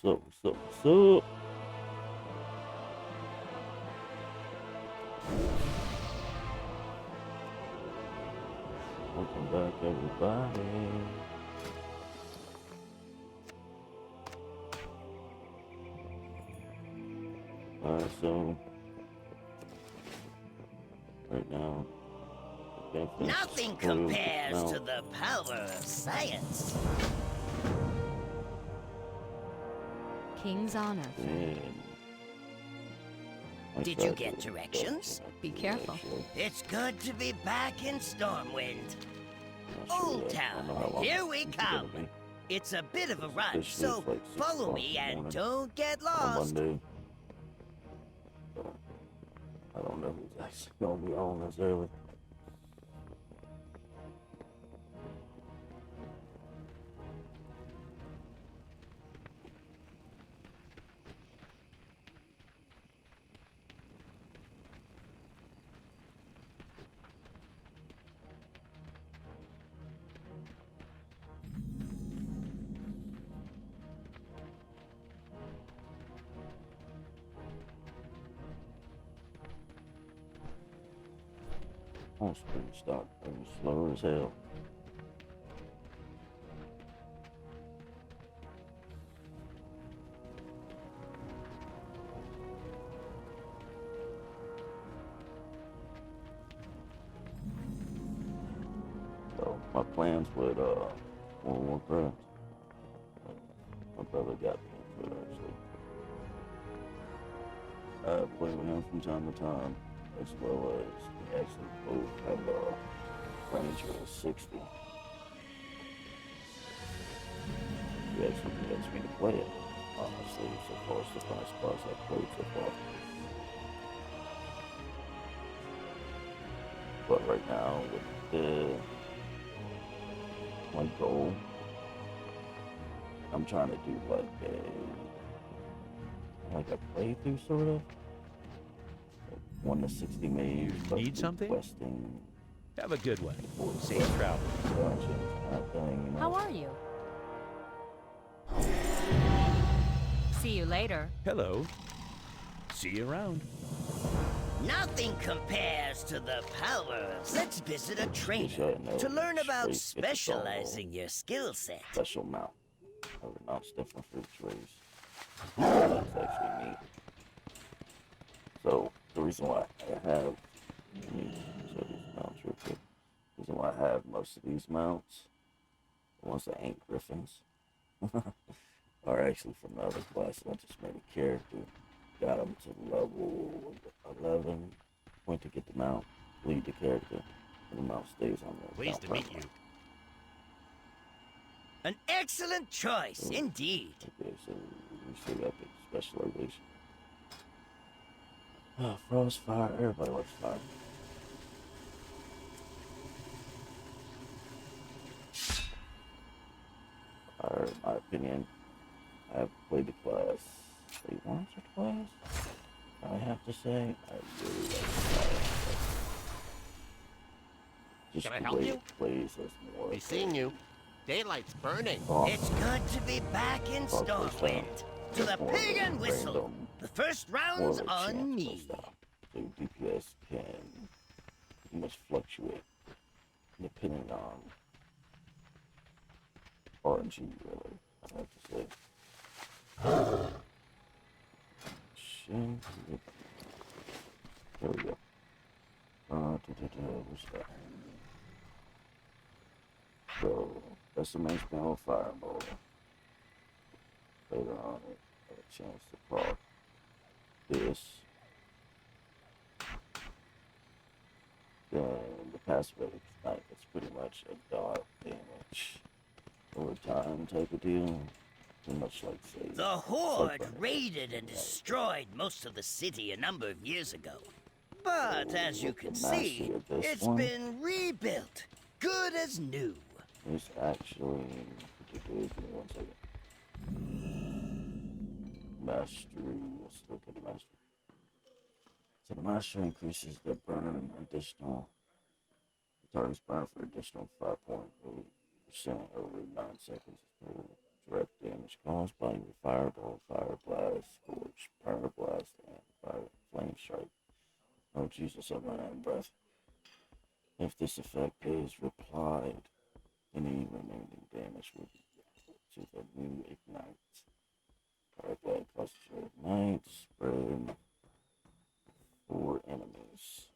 What's up? Welcome back, everybody. Alright, so right now, Nothing compares to the power of science. King's honor. Did you get directions? Be careful. It's good to be back in Stormwind. Old Town, here we come. It's a bit of a run, so follow me and don't get lost. I don't know who's actually gonna be on this early. On spring stock, it was slow as hell. So my plans with World of Warcraft, my brother got me into it actually. I play with him from time to time, as well as we actually both have a range of 60. He actually convinced me to play it, honestly, so far as the five spots I've played so far. But right now, with my goal, I'm trying to do like a playthrough sort of. 1 to 60 mage. Need something? Questing. Have a good one. Safe travel. How are you? See you later. Hello. See you around. Nothing compares to the power. Let's visit a trainer to learn about specializing your skill set. Special mount. Every mount's different for each race. That's actually neat. So the reason why I have show these mounts real quick. The reason why I have most of these mounts, the ones that ain't griffins, are actually from the other classes. I just made a character, got them to level 11, went to get the mount, lead the character, and the mount stays on there. Pleased to meet you. An excellent choice, indeed. Okay, so we still got the specialization. Frost, fire, everybody likes fire. Fire, in my opinion, I have played the class once or twice. I have to say, I really like fire. Just Can I the help way you? it plays us more. Be seeing you. Daylight's burning. It's good to be back in Stormwind. To the pig and whistle. The first round's on me. So DPS can pretty much fluctuate depending on RNG, really, I have to say. Shit. There we go. What's that? So, that's the main spell of Fireball. Later on, I have a chance to proc this. Then the passive ignite, it's pretty much a dot damage over time type of deal. Pretty much like, say, The Horde raided and destroyed most of the city a number of years ago. But as you can see, it's been rebuilt, good as new. It's actually, particularly, give me 1 second. Mastery, let's look at the mastery. So the mastery increases the burn additional, the target's burn for additional 5.8% over 9 seconds per direct damage damage caused by your fireball, fire blast, scorch, fire blast, and fire flame strike. Oh Jesus, I'm running out of breath. If this effect is replied, any remaining damage will be to the new ignite. Fire blast causes your ignite, spread 4 enemies.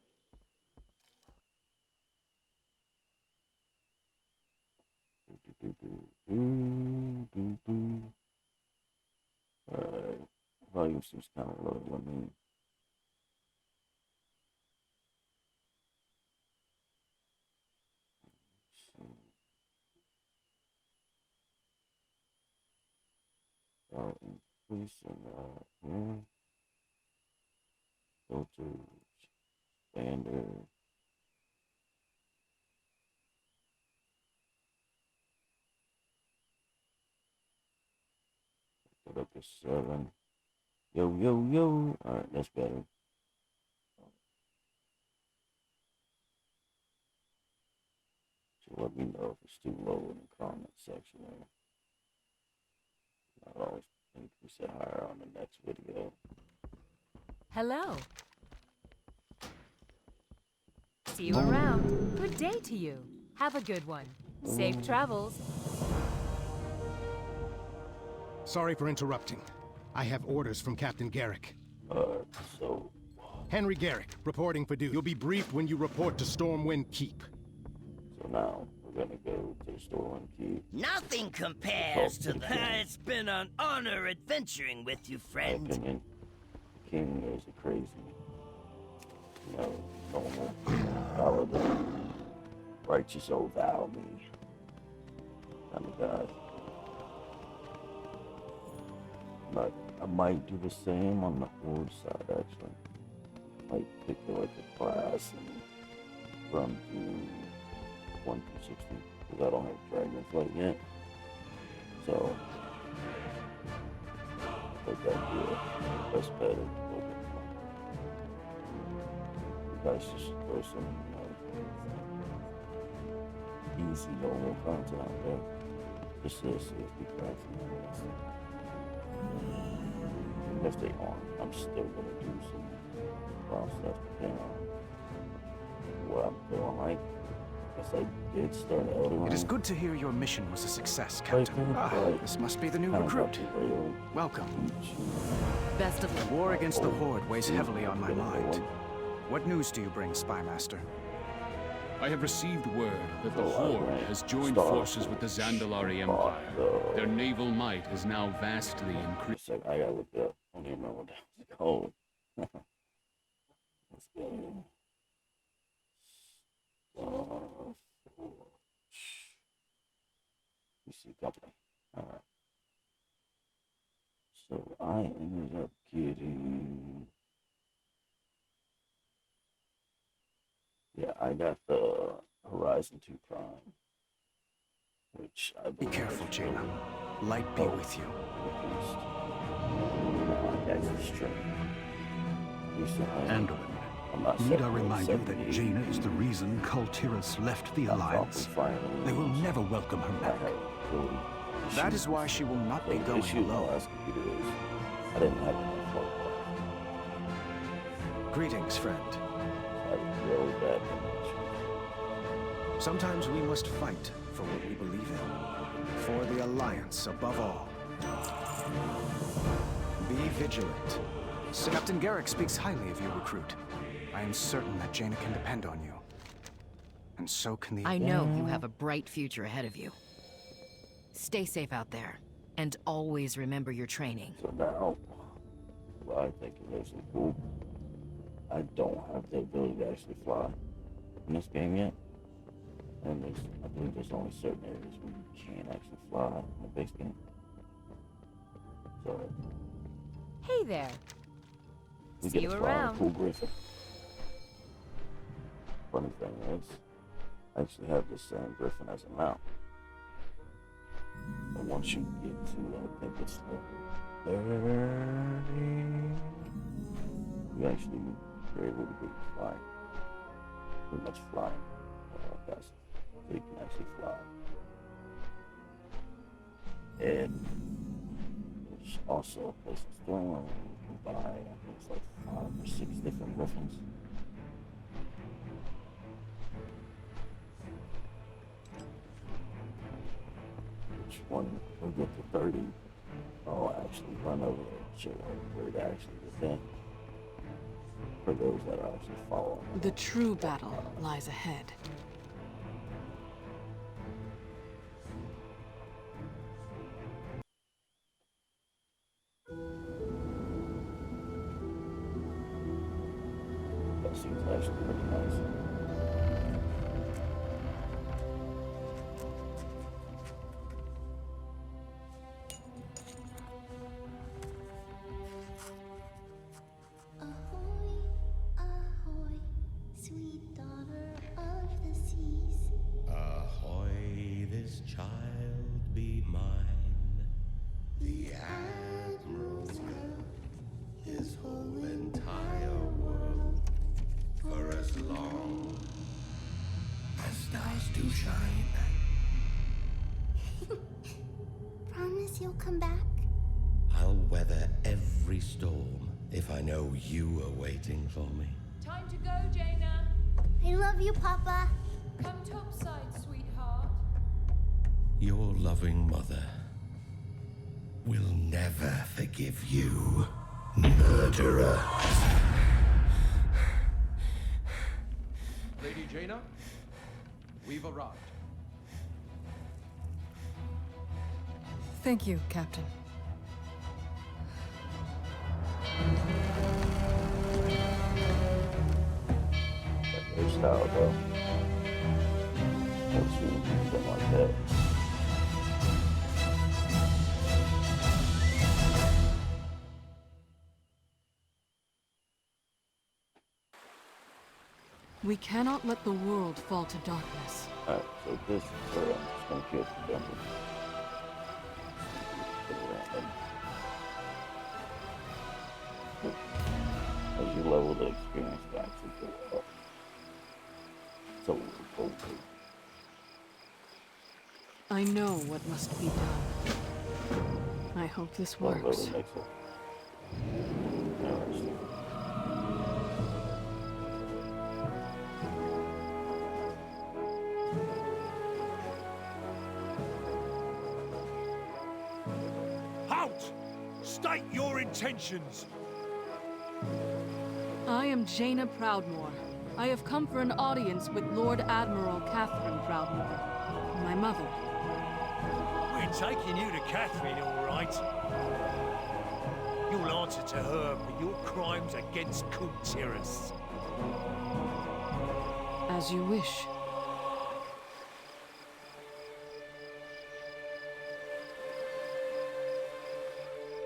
Alright, volume seems kind of low. Let me. Increasing here. Filters, standard. Put up to 7. Yo, yo, yo. Alright, that's better. So let me know if it's too low in the comment section there. I'll always increase it higher on the next video. Hello. See you around. Good day to you. Have a good one. Safe travels. Sorry for interrupting. I have orders from Captain Garrick. So... Henry Garrick, reporting for duty. You'll be briefed when you report to Stormwind Keep. So now, we're gonna go to the Stormwind Keep. Nothing compares to that. It's been an honor adventuring with you, friend. My opinion, King is a crazy, normal, paladin, righteous old Valmy kind of guy. But I might do the same on the Horde side, actually. Might pick like a class and run through 1 through 60, because I don't have Dragonflight yet. So, like that deal, that's better. You guys just throw some easy normal content out there. Just to see if we crack some. Even if they aren't, I'm still gonna do some wild stuff depending on what I'm feeling like. Guess I did start out. It is good to hear your mission was a success, Captain. This must be the new recruit. Welcome. Best of luck. The war against the Horde weighs heavily on my mind. What news do you bring, Spymaster? I have received word that the Horde has joined forces with the Zandalari Empire. Their naval might is now vastly increased. I gotta look it up. I don't even remember what that was called. Let's go. You see company. Alright. So I ended up getting. Yeah, I got the Horizon 2 Prime, which I Be careful, Jaina. Light be with you. Anduin, need I remind you that Jaina is the reason Kultiras left the Alliance? They will never welcome her back. That is why she will not be going alone. I didn't have enough hardware. Greetings, friend. Really bad. Sometimes we must fight for what we believe in. For the Alliance, above all. Be vigilant. Captain Garrick speaks highly of you, recruit. I am certain that Jaina can depend on you. And so can the... I know you have a bright future ahead of you. Stay safe out there, and always remember your training. So now, what I think is actually cool, I don't have the ability to actually fly in this game yet. And I believe there's only certain areas where you can't actually fly in the base game. So... Hey there. We See get you to fly on a around. cool Griffin. Funny thing is, I actually have this same Griffin as a mount. But once you get to, I think it's level 30, you actually are able to be flying. Pretty much flying. Fast. So you can actually fly. And also a place to store them. You can buy, I think it's like 5 or 6 different griffins. Which one we get to 30, I'll actually run over there and show where it actually is in. For those that are actually following. The true battle lies ahead. That seems actually pretty nice. Sweet daughter of the seas. Ahoy, this child be mine. The Admiral's girl, his whole entire world. For as long as stars do shine. Promise you'll come back? I'll weather every storm if I know you are waiting for me. Time to go, Jaina. I love you, Papa. Come topside, sweetheart. Your loving mother will never forgive you, murderer. Lady Jaina, we've arrived. Thank you, Captain. Style though. Don't you something like that. We cannot let the world fall to darkness. Alright, so this is where I'm just gonna kill some dummies. As you level the experience to actually go up. So we'll go through. I know what must be done. I hope this works. Halt! State your intentions! I am Jaina Proudmoore. I have come for an audience with Lord Admiral Catherine Proudmoore, my mother. We're taking you to Catherine, all right. You'll answer to her for your crimes against Kultiras. As you wish.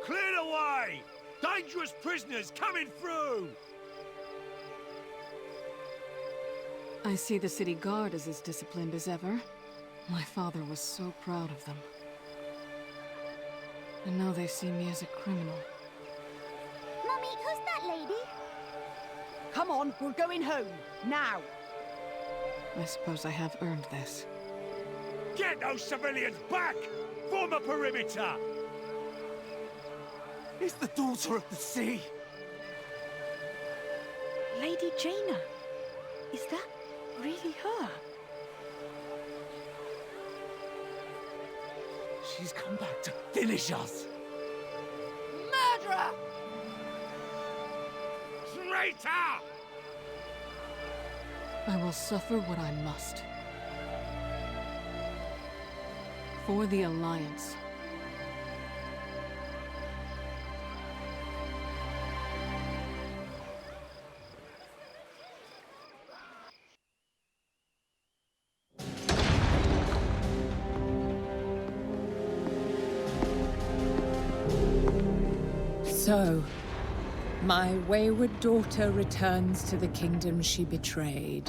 Clear the way! Dangerous prisoners coming through! I see the city guard is as disciplined as ever. My father was so proud of them. And now they see me as a criminal. Mummy, who's that lady? Come on, we're going home. Now! I suppose I have earned this. Get those civilians back! Form a perimeter! It's the daughter of the sea! Lady Jaina, is that really her? She's come back to finish us! Murderer! Traitor! I will suffer what I must. For the Alliance. So, my wayward daughter returns to the kingdom she betrayed.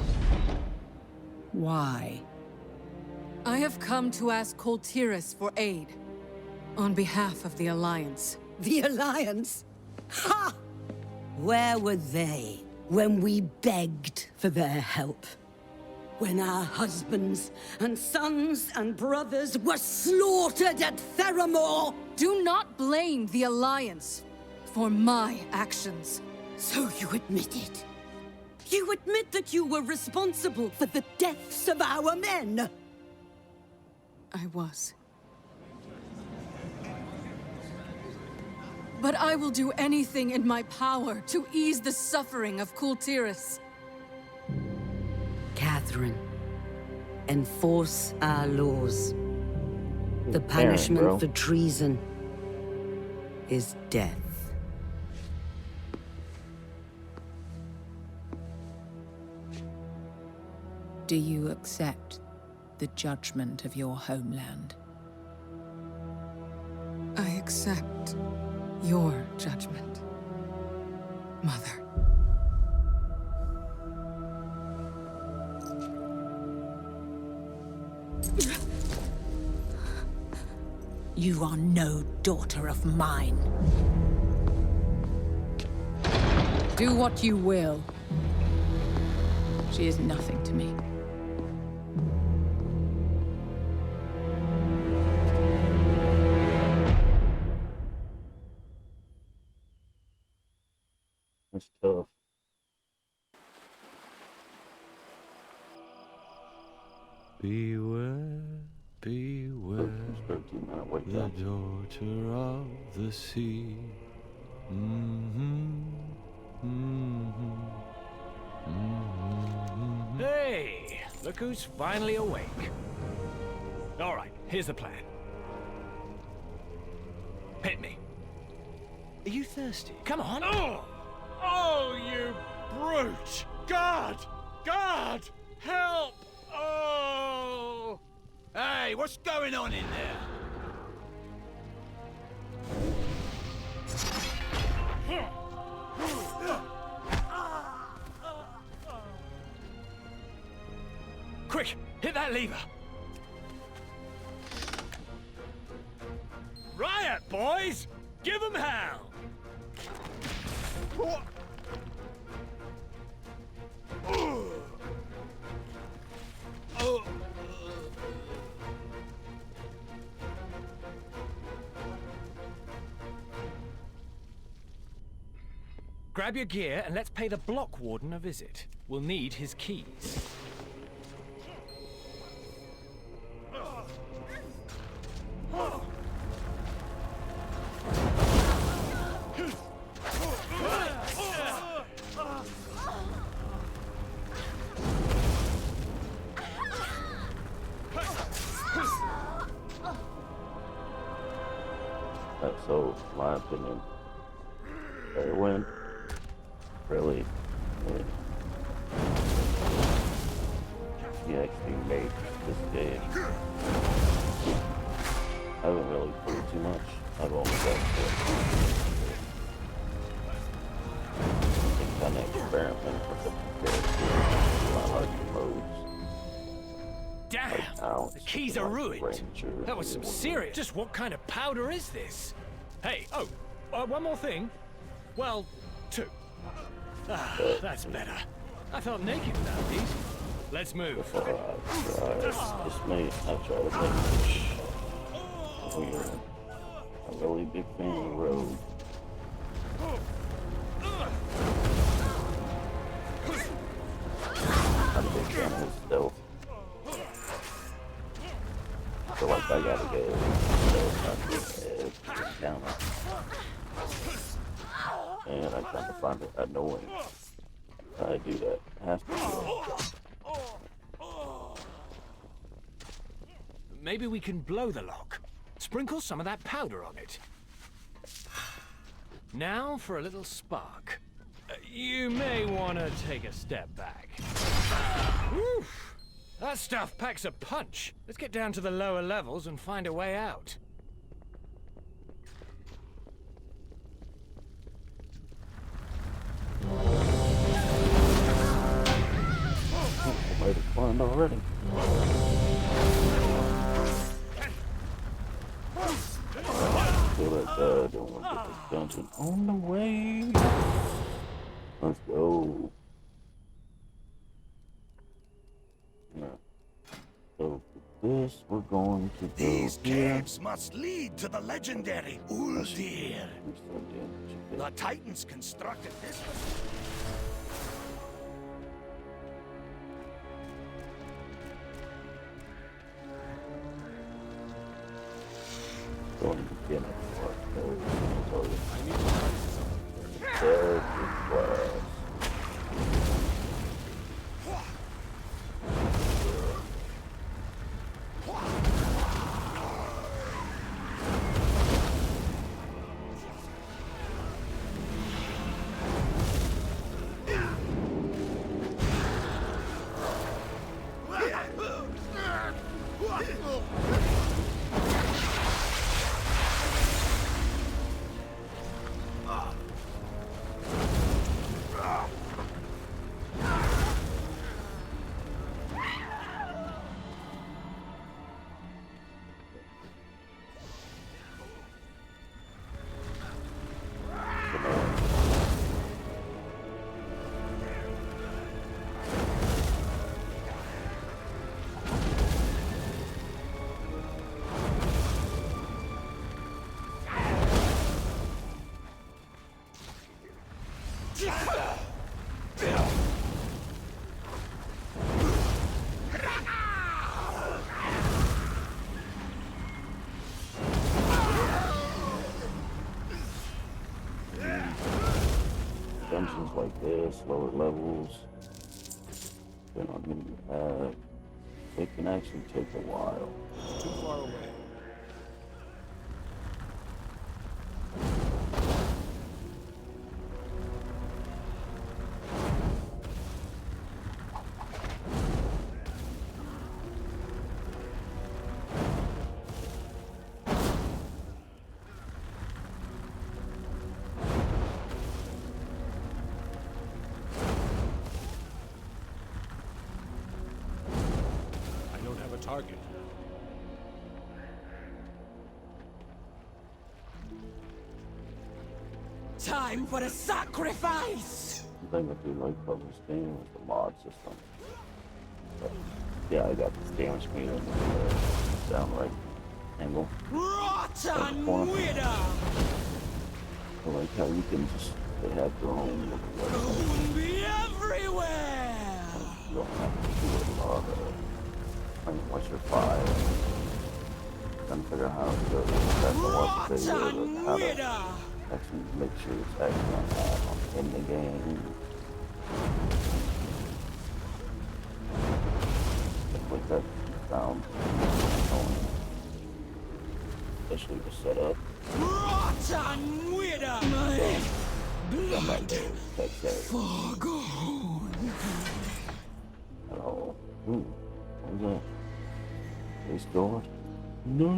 Why? I have come to ask Kultiras for aid. On behalf of the Alliance. The Alliance? Ha! Where were they when we begged for their help? When our husbands and sons and brothers were slaughtered at Theramore? Do not blame the Alliance for my actions. So you admit it? You admit that you were responsible for the deaths of our men? I was. But I will do anything in my power to ease the suffering of Kultiris. Catherine, enforce our laws. The punishment for treason is death. Do you accept the judgment of your homeland? I accept your judgment, Mother. You are no daughter of mine. Do what you will. She is nothing to me. That's tough. Beware, beware, the daughter of the sea. Hey, look who's finally awake. All right, here's the plan. Hit me. Are you thirsty? Come on. Oh! Oh, you brute! God! God! Help! Oh! Hey, what's going on in there? Quick, hit that lever. Riot, boys! Give 'em hell! Grab your gear and let's pay the block warden a visit. We'll need his keys. So, my opinion, they win. Really, he actually made this game. I haven't really played too much. I've only got kind of experiment with the characters, my hard modes. Damn! The keys are ruined. That was some serious. Just what kind of powder is this? Hey, one more thing. Well, two. That's better. I felt naked without these. Let's move. Just me. I try to make it weird. I'm a really big fan of road. I'm a big fan of stealth. I feel like I gotta get stealth down. And I kind of find it annoying. I do that. I have to do that. Maybe we can blow the lock. Sprinkle some of that powder on it. Now for a little spark. You may want to take a step back. Oof. That stuff packs a punch. Let's get down to the lower levels and find a way out. I might have climbed already. I feel like I don't want to get this dungeon on the way. Let's go. Yeah. So this, we're going to go These here. caves must lead to the legendary Uldir. The Titans constructed this one. Going to begin it. I need to practice class. Dungeons like this, lower levels, depending on who you have, it can actually take a while. It's too far away. Target. Time for a sacrifice! The thing I do like about this game is the mod system. But, yeah, I got this damage meter in the down right angle. Rotten widow! I like how you can just, they have their own be everywhere! You don't have to do a lot of, I mean, what's your file? Trying to figure out how to go. That's the one video, how to actually make sure it's actually in the game. Stuff like that found, especially the setup. Rotten widow! My blood foregone. Oh, ooh, what was that? He's gone. No.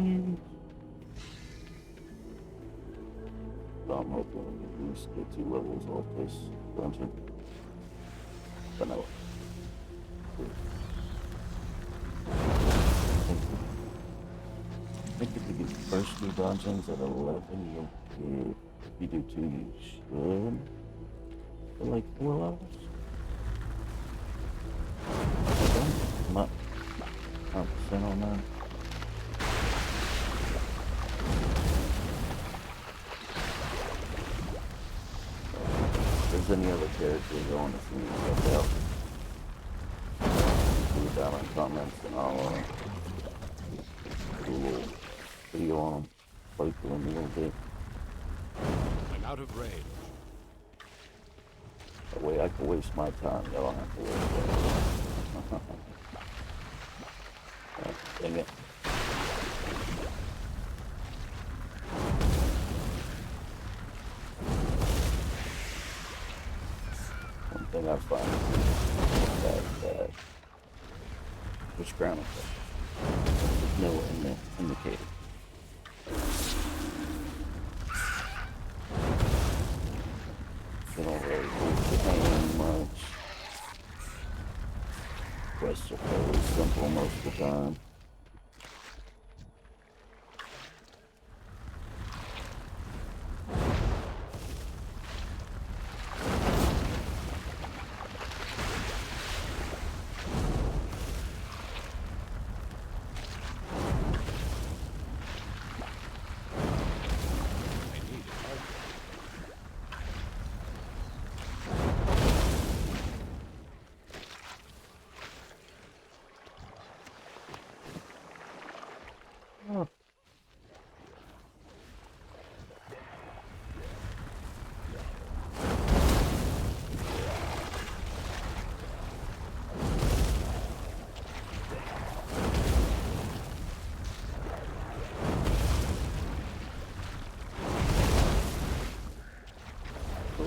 So I'm hoping we can at least get 2 levels off this dungeon. But no. I think if you get the first 2 dungeons at 11, you'll get, if you do 2, you should for like 4 levels. I'm not 100% on that. If there's any other characters you want to see me check out, leave it down in the comments and I'll do a little video on them, play through them a little bit. I'm out of range. That way I can waste my time, y'all don't have to waste it. Dang it. One thing I find is that which ground there's no indicator. So don't really use the hand much. Quests are fairly simple most of the time.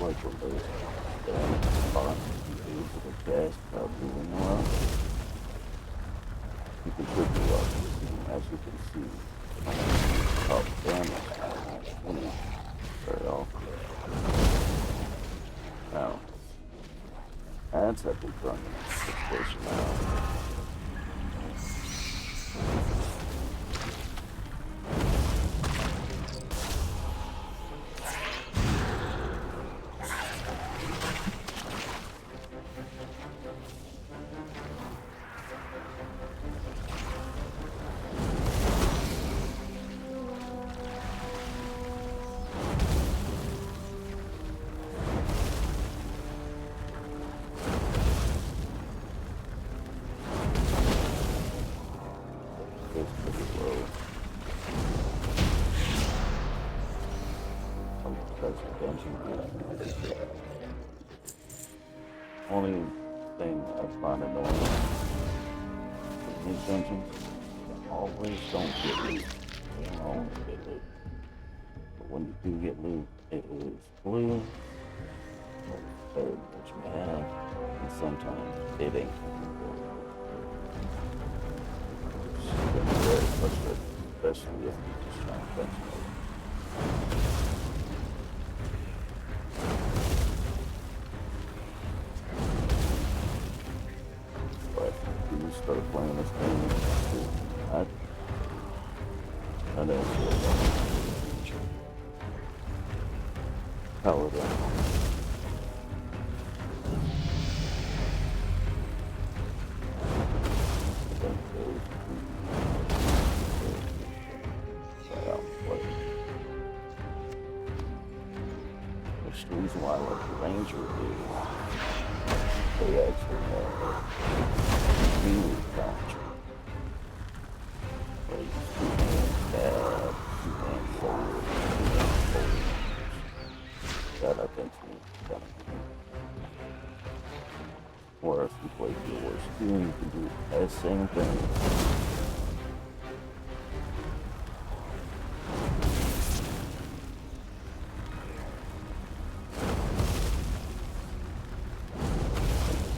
like when they're in the spot, with the gas probably moving around. You can trip you up, as you can see. Oh, damn it. Very often. Now, that's a big run in this situation now. Only thing I find annoying with these dungeons, they always don't get loot. They don't always get loot. But when you do get loot, it is blue, or third, which you have, and sometimes it ain't. It's very frustrating, especially if you're just trying to fetch it. Start playing this game. I didn't see it. Paladin. Which the reason why I like the Ranger is they actually have really boundary. Like, two-hand forward, that I think is kind of cool. Or if you play yours, you can do that same thing.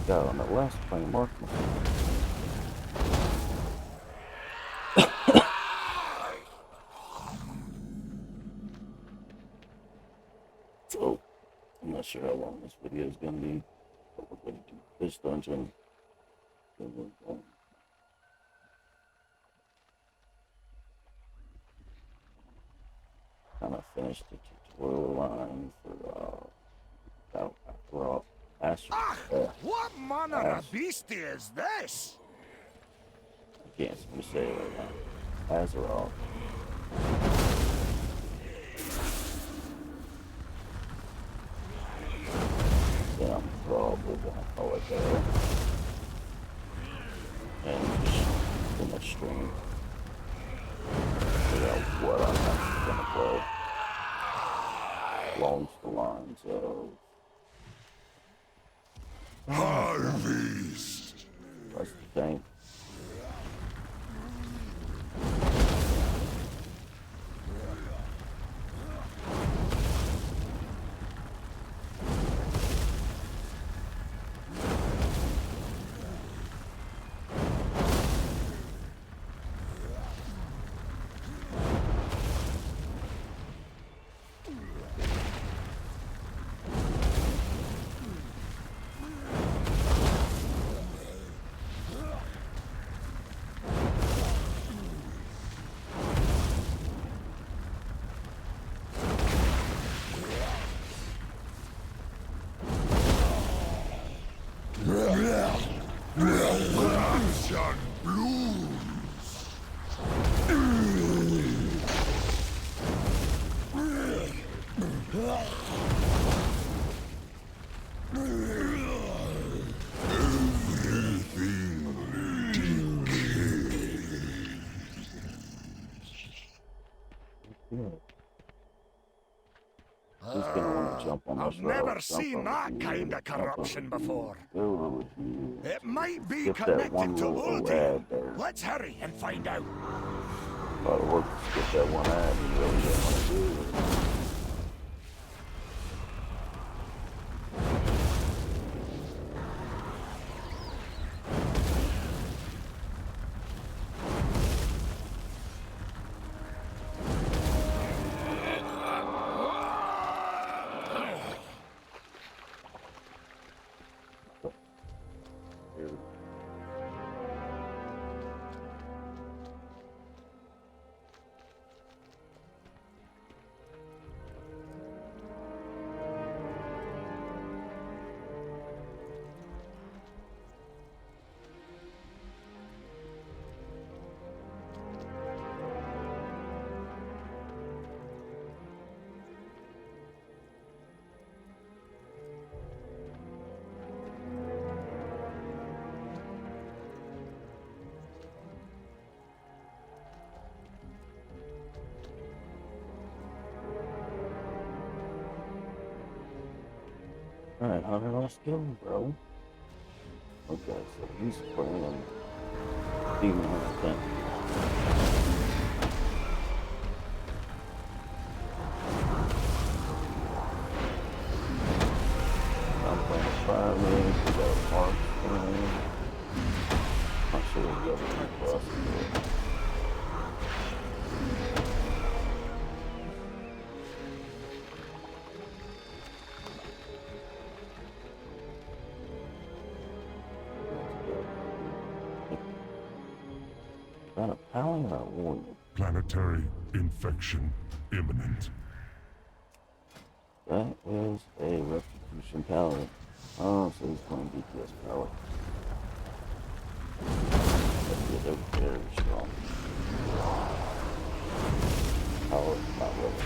Got on that last plane, Mark. So, I'm not sure how long this video is going to be, but we're going to do this dungeon. Then we're going to kind of finish the tutorial line for what manner of beast is this? I can't seem to say it right now. Azeroth. Then I'm probably gonna call it there. And just in the stream, figure out what I'm actually gonna play. Along the lines of Harvest. That's the thing. I've never seen that kind of corruption before. It might be connected to Ulti. Let's hurry and find out. A lot of work to skip that one ad. You really don't want to do it. Alright, Hunter, let's go, bro. Okay, so he's playing Demon Hunter 10. I'm playing Fire Mage, we got Mark playing. Not sure what the other one was. Got a Paladin or a Warrior? Planetary infection imminent. That is a Retribution Paladin. Oh, so he's playing DPS Paladin. They're very strong. Paladin, not really.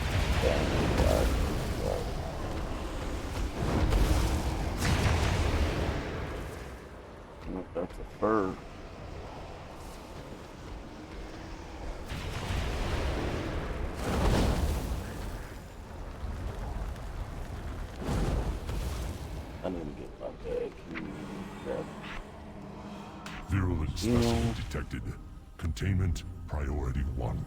That's a fur. I need to get my bag. Virulent specimen detected. Containment priority 1.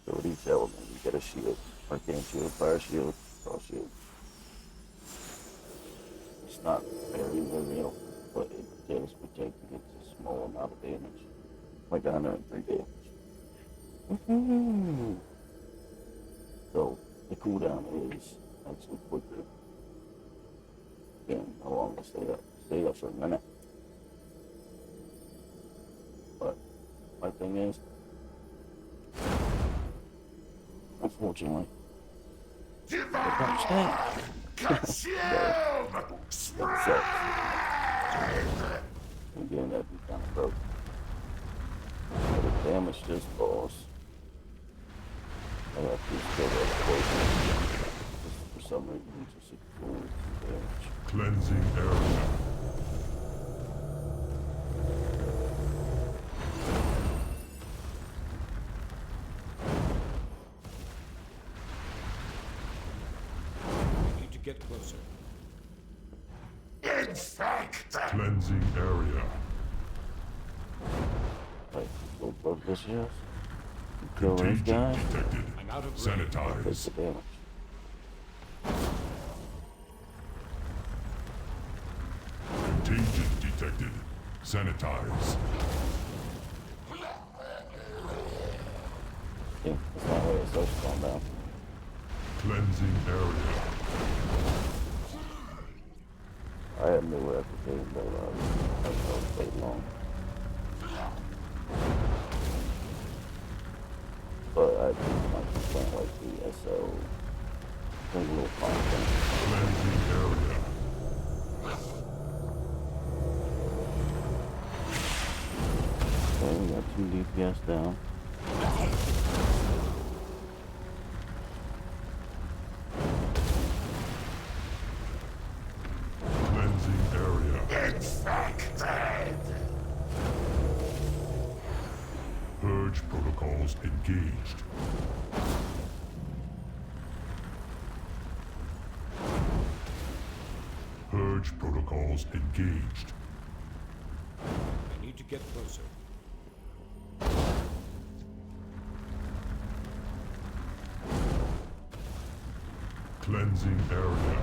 So with each element, you get a shield. Arcane shield, fire shield, cross shield. It's not very real, but it does protect against a small amount of damage. Like 103 damage. So the cooldown is actually quicker than how long I stay up. Stay up for a minute. But my thing is, unfortunately, it don't stay. That sucks. Again, that'd be kind of broke. But it damaged this boss. I have to kill that poison. For some reason, just ignore damage. Cleansing area. We need to get closer. Infected. Cleansing area. Like, go above this, yes? Kill this guy. Detected. I'm out of Sanitize. Takes the damage. Contagion detected. Sanitize. Yeah, that's not where it's supposed to calm down. Cleansing area. I have no replicating, but I don't stay long. But I just don't like the SO. A little constant. Cleansing area. Okay, we got 2 DPS down. Cleansing area. Infected. Purge protocols engaged. Purge protocols engaged. I need to get closer. Cleansing area.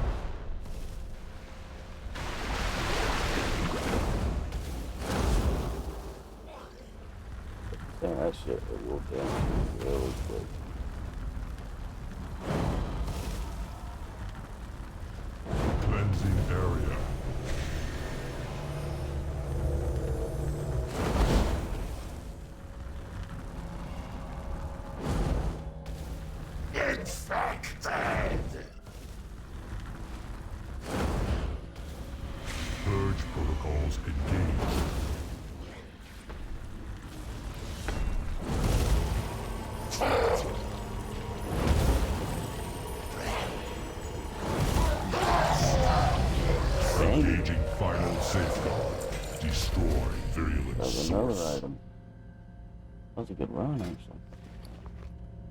Damn, that shit will damage you really quick. Cleansing area. Infected. Purge protocols engaged. Engaging final safeguard. Destroy virulent That's source. another item. That was a good run, actually.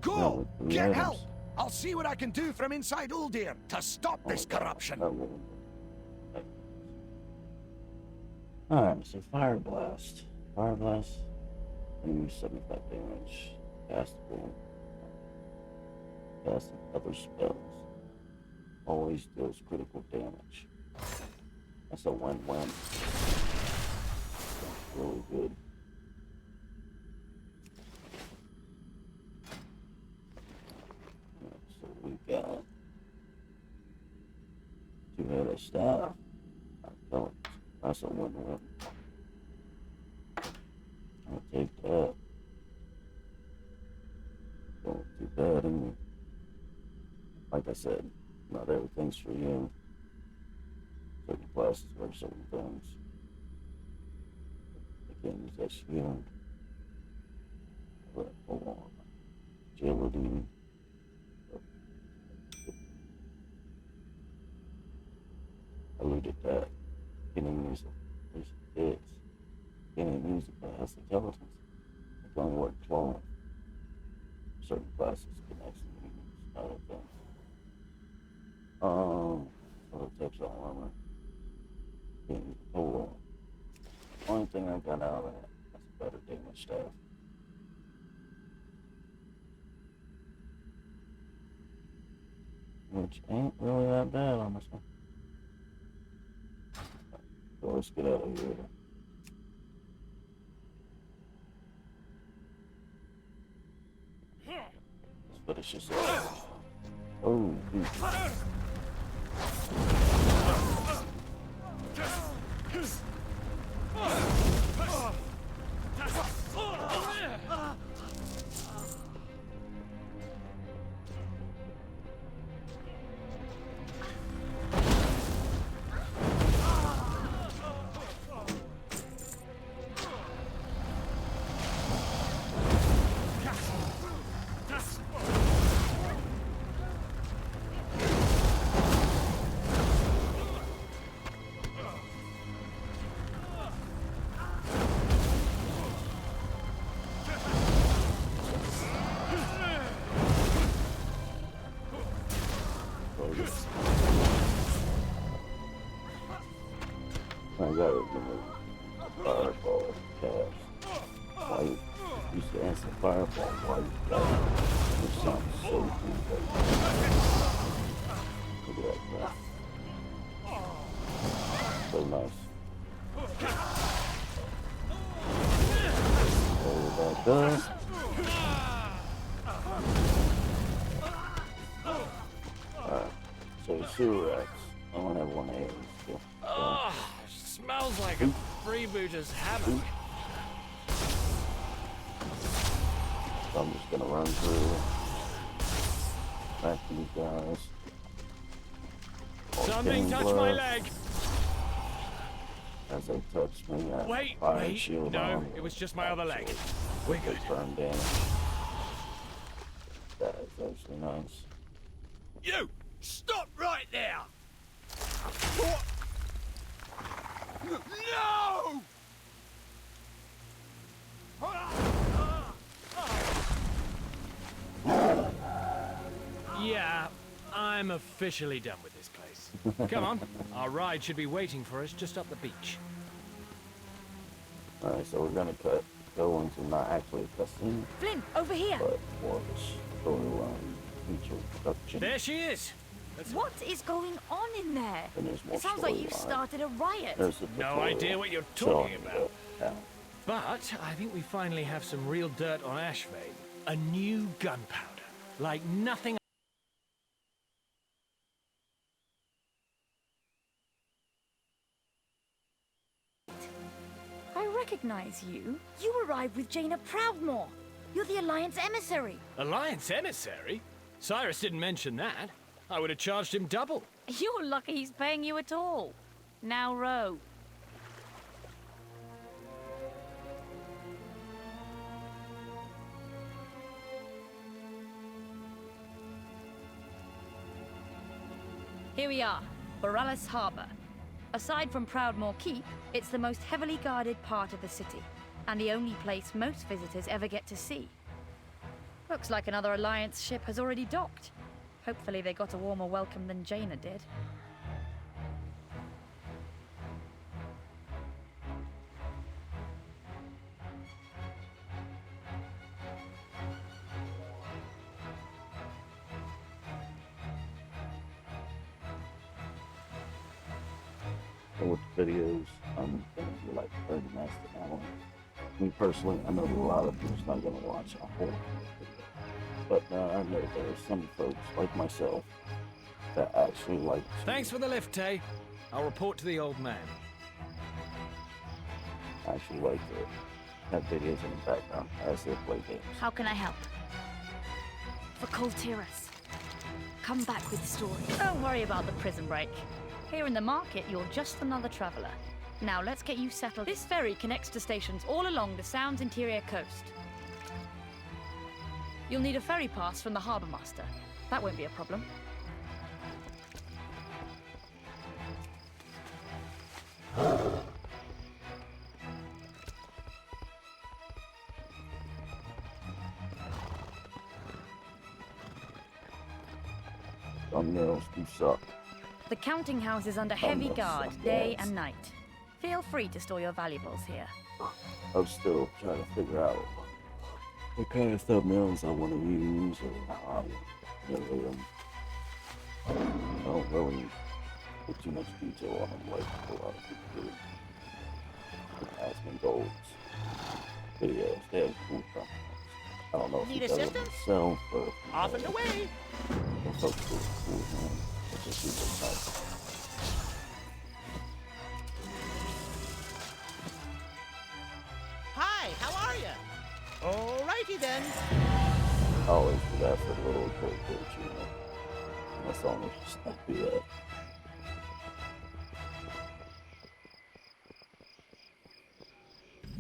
Go! Get help! I'll see what I can do from inside Uldir to stop this corruption. Alright, so Fire Blast. Fire Blast. Enemy 75 damage. Castable. Casting other spells. Always deals critical damage. That's a win-win. That's really good. So we got two-headed staff. That's a win-win. I'll take that. Don't do bad in me. Like I said, not everything's for you. Certain classes for certain things. Again, use that shield. But hold on. Agility. I looted that. Can't use it. There's hits. Can't use it, but that's intelligence. It don't work clone. Certain classes can actually use other things. Other types of armor. Can't use the pole. Only thing I got out of that, that's a better damage staff. Which ain't really that bad on this one. So let's get out of here. Let's finish this off. Oh, dude. I got it, fireball cast. Why you used to answer fireball? Why you got it? It sounds so cool. Look at that. So nice. Hold that does. Alright, so sewer X. I only have one A. So. Smells like a freebooter's hammock. So I'm just gonna run through. Back to these guys. Something touched my leg. As they touched me, Wait, shield no, on. It was just my other leg. We're good. Burn damage. That is actually nice. You! Stop right there! No! Yeah, I'm officially done with this place. Come on, our ride should be waiting for us just up the beach. Alright, so we're gonna go into not actually a cutscene. Flynn, over here! But more of a storyline feature production. There she is! What is going on in there? It sounds like you started a riot. No idea what you're talking about. But I think we finally have some real dirt on Ashvane. A new gunpowder. Like nothing. I recognize you. You arrived with Jaina Proudmoore. You're the Alliance emissary. Alliance emissary? Cyrus didn't mention that. I would have charged him double. You're lucky he's paying you at all. Now row. Here we are, Borealis Harbor. Aside from Proudmoore Keep, it's the most heavily guarded part of the city, and the only place most visitors ever get to see. Looks like another Alliance ship has already docked. Hopefully they got a warmer welcome than Jaina did. So with the videos, I'm gonna be like 30 minutes to an hour. Me personally, I know a lot of people's not gonna watch a whole video, but I know there's some folks like myself that actually like. Thanks for the lift, Tay. I'll report to the old man. Actually like to have videos in the background as they play games. How can I help? For Coltiras. Come back with stories. Don't worry about the prison break. Here in the market, you're just another traveler. Now let's get you settled. This ferry connects to stations all along the Sound's interior coast. You'll need a ferry pass from the harbour master. That won't be a problem. Thumbnails do suck. The counting house is under heavy guard day and night. Feel free to store your valuables here. I'm still trying to figure out what kind of thumbnails I want to use or how I generate them. I don't really put too much detail on them like a lot of people do. Asking goals, videos, they have cool thumbnails. I don't know if Need you got it assistance? myself or Off and away. folks do cool, man. It's just super nice. Hi, how are you? Alrighty then. I always do that for the little characters, you know. My song is just not do that.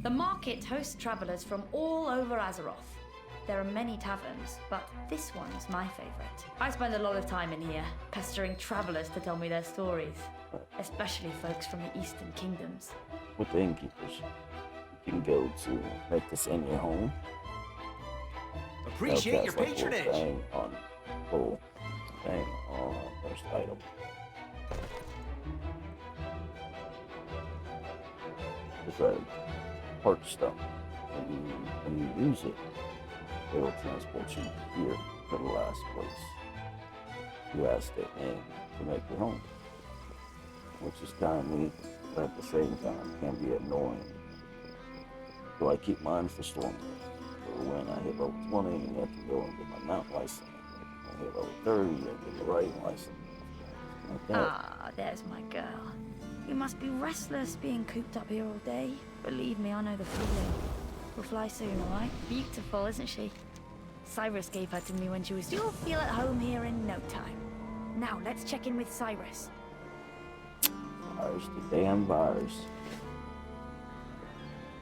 The market hosts travelers from all over Azeroth. There are many taverns, but this one's my favorite. I spend a lot of time in here, pestering travelers to tell me their stories, especially folks from the Eastern Kingdoms. With the innkeepers, you can go to make this in your home. Appreciate your Like patronage. Little thing on first item. It's a park stuff. When you use it, it will transport you here to the last place you asked it in to make your home. Which is kind of neat, but at the same time can be annoying. So I keep mine for storm. So when I hit level 20, I have to go and get my mount license. When I hit level 30, I get the riding license. Like that. Ah, there's my girl. You must be restless being cooped up here all day. Believe me, I know the feeling. We'll fly soon, alright? Beautiful, isn't she? Cyrus gave her to me when she was... You'll feel at home here in no time. Now, let's check in with Cyrus. Virus, the damn virus.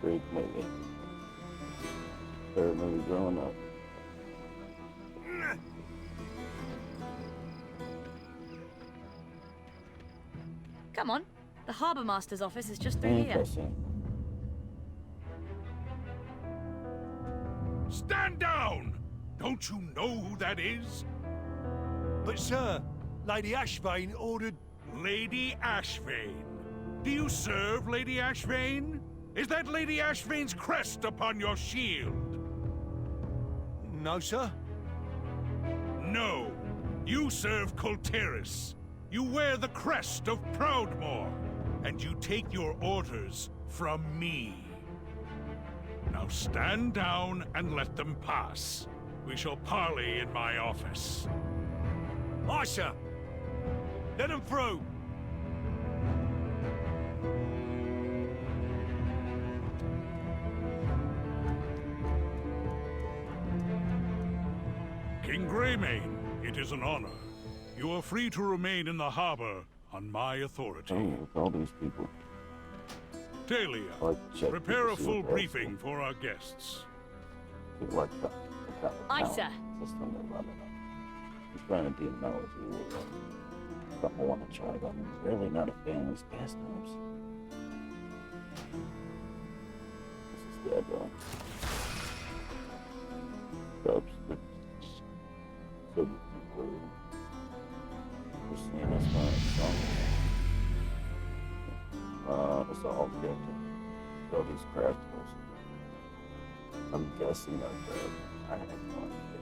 Great movie. Favorite movie growing up. Come on. The Harbour Master's office is just through here. Interesting. Stand down! Don't you know who that is? But sir, Lady Ashvane ordered... Lady Ashvane. Do you serve Lady Ashvane? Is that Lady Ashvane's crest upon your shield? No, sir. No. You serve Coltiras. You wear the crest of Proudmoore. And you take your orders from me. Now stand down and let them pass. We shall parley in my office. Aye, sir. Let them through. King Greymane, it is an honor. You are free to remain in the harbor on my authority. Oh, with all these people. Talia, Like to check prepare a to see full what they're briefing for our guests. asking. Like that. Aye, sir. System that running on. He's trying to demonology. Something I want to try, but I'm really not a fan of these gas times. This is dead, though. Dubs, the I'm guessing that I have no idea.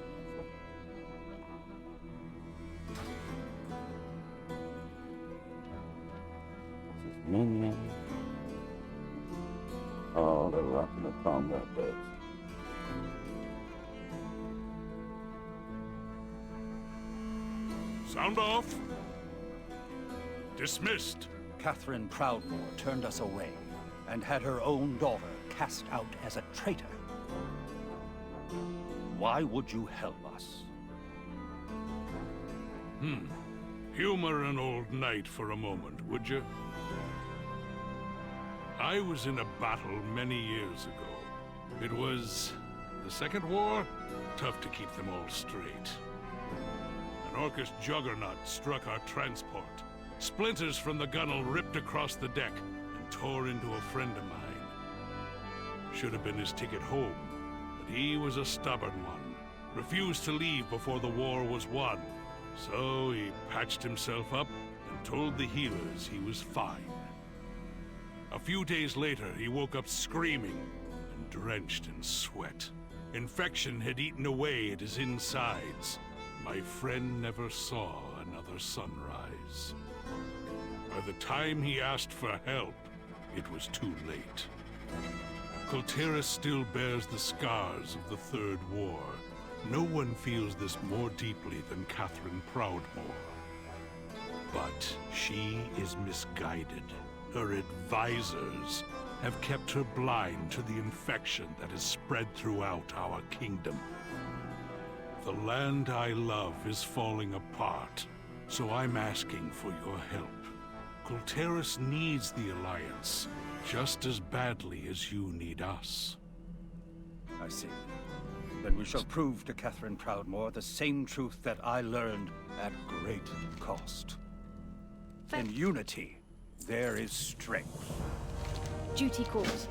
This is minion. Oh, they're rocking the combat beds. Sound off. Dismissed. Catherine Proudmoore turned us away and had her own daughter cast out as a traitor. Why would you help us? Humor an old knight for a moment, would you? I was in a battle many years ago. It was the Second War? Tough to keep them all straight. An Orcish juggernaut struck our transport. Splinters from the gunwale ripped across the deck and tore into a friend of mine. Should have been his ticket home, but he was a stubborn one. Refused to leave before the war was won. So he patched himself up and told the healers he was fine. A few days later, he woke up screaming and drenched in sweat. Infection had eaten away at his insides. My friend never saw another sunrise. By the time he asked for help, it was too late. Kultiris still bears the scars of the Third War. No one feels this more deeply than Catherine Proudmoore. But she is misguided. Her advisors have kept her blind to the infection that has spread throughout our kingdom. The land I love is falling apart, so I'm asking for your help. Kultiris needs the Alliance just as badly as you need us. I see. Then we shall prove to Catherine Proudmoore the same truth that I learned at great cost. In unity, there is strength. Duty calls.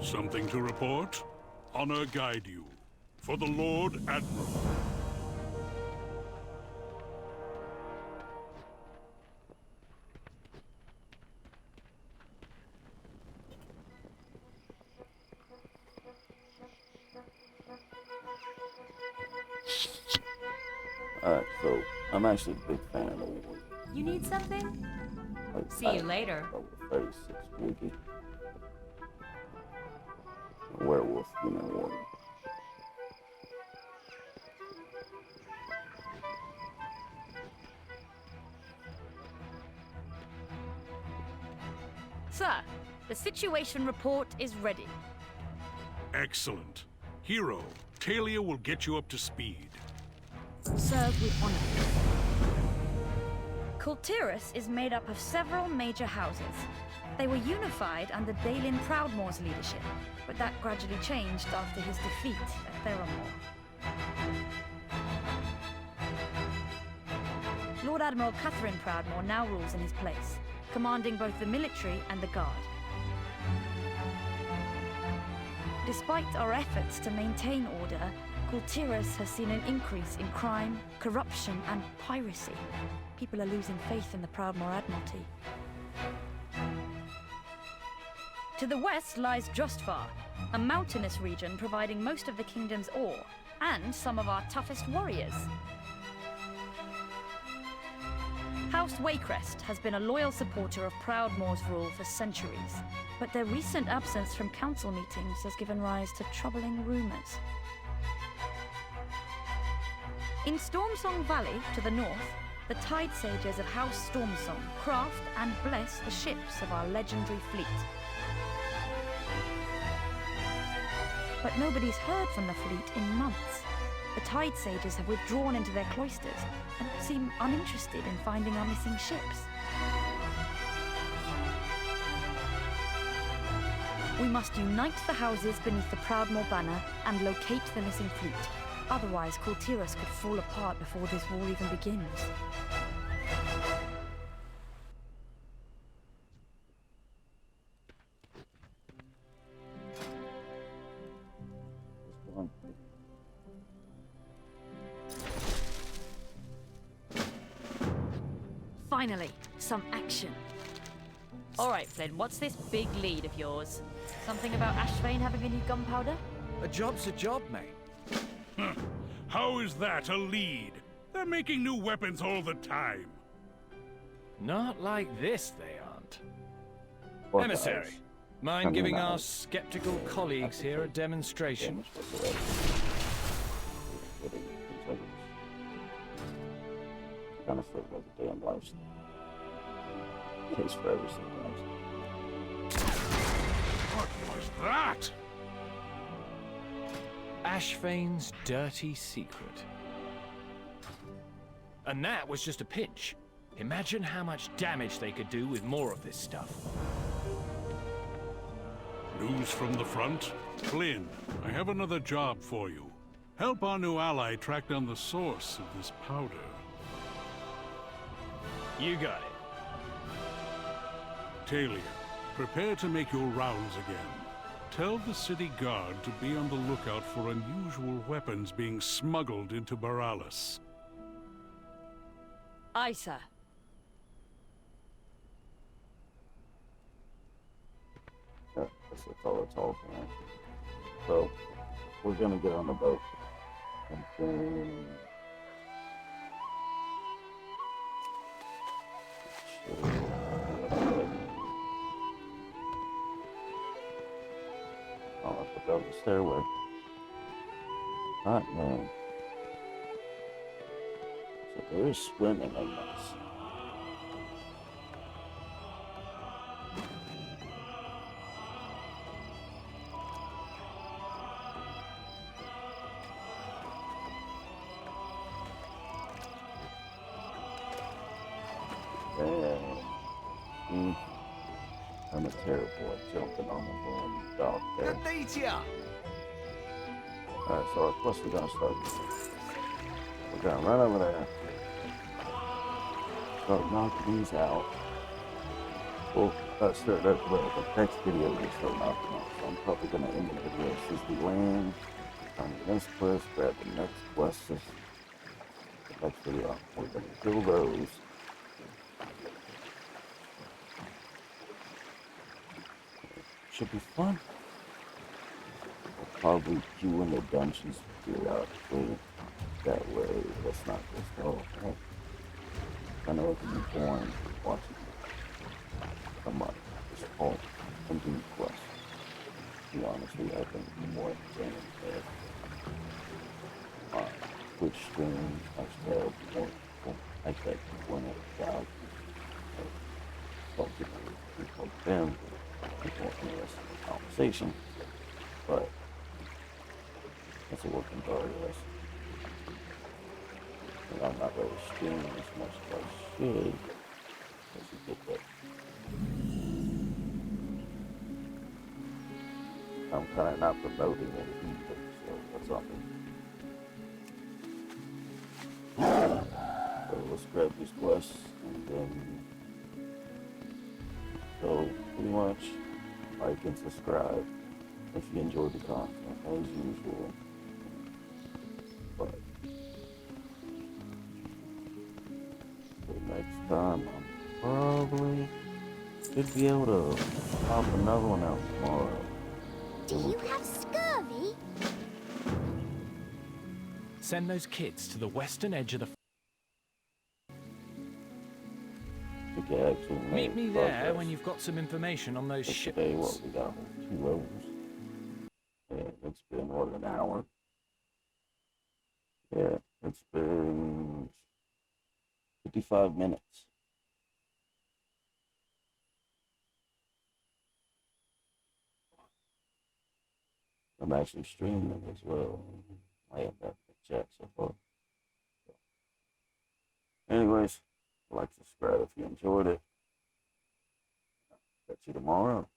Something to report? Honor guide you. For the Lord Admiral. Alright, so I'm actually a big fan of You need something? like, See you later. Over 36 Wiki. Werewolf, human warrior. Sir, the situation report is ready. Excellent. Hero, Talia will get you up to speed. Serve with honor. Kultiris is made up of several major houses. They were unified under Dalin Proudmoore's leadership, but that gradually changed after his defeat at Theramore. Lord Admiral Catherine Proudmoore now rules in his place, commanding both the military and the guard. Despite our efforts to maintain order, Kultiris has seen an increase in crime, corruption, and piracy. People are losing faith in the Proudmoore Admiralty. To the west lies Justfar, a mountainous region providing most of the kingdom's ore, and some of our toughest warriors. House Waycrest has been a loyal supporter of Proudmoore's rule for centuries, but their recent absence from council meetings has given rise to troubling rumors. In Stormsong Valley, to the north, the Tide Sages of House Stormsong craft and bless the ships of our legendary fleet. But nobody's heard from the fleet in months. The Tide Sages have withdrawn into their cloisters and seem uninterested in finding our missing ships. We must unite the houses beneath the Proudmoore banner and locate the missing fleet. Otherwise, Kultiris could fall apart before this war even begins. Finally, some action. All right, Flynn, what's this big lead of yours? Something about Ashvane having a new gunpowder? A job's a job, mate. How is that a lead? They're making new weapons all the time. Not like this, they aren't. What Emissary, guys? mind giving our skeptical colleagues here a demonstration? Kind of feel like a damn life. Case forever sometimes. What was that? Ashvane's dirty secret. And that was just a pinch. Imagine how much damage they could do with more of this stuff. News from the front? Flynn, I have another job for you. Help our new ally track down the source of this powder. You got it. Talia, prepare to make your rounds again. Tell the city guard to be on the lookout for unusual weapons being smuggled into Baralis. Aye, sir. Yeah, that's all it's all for now. So, we're gonna get on the boat. And then... I'll have to go the stairway. Hot man. So there is swimming in this. I'm a terrible at jumping on the board dog there. Good day to ya. Alright, so our quest is gonna start. We're gonna run over there. Start knocking these out. Well, start that way. The next video we'll start knocking out. So I'm probably gonna end the video since we land on the next quest, grab the next quest. The next video, we're gonna kill those. Should be fun. We'll probably queue in the dungeons periodically. That way, let's not just go. Oh, I know it can be boring watching. Come on, just home and do quests. To be honestly, I think the more entertaining is Twitch streams, I have more people. I bet one at a job. Don't people them. People interested in the conversation, but it's a work in progress. And I'm not really streaming as much as I should, as you get that. I'm kind of not promoting it either, so that's on me. So let's grab these quests, and then so pretty much like and subscribe if you enjoyed the content as usual. But the next time I'm probably should be able to pop another one out tomorrow. Do you have scurvy? Send those kids to the western edge of the... Meet me there when you've got some information on those ships. Today, what we got? 2 levels. Yeah, it's been more than an hour. Yeah, it's been 55 minutes. I'm actually streaming as well. I have that chat so far. Anyways, like, subscribe if you enjoyed it. Catch you tomorrow.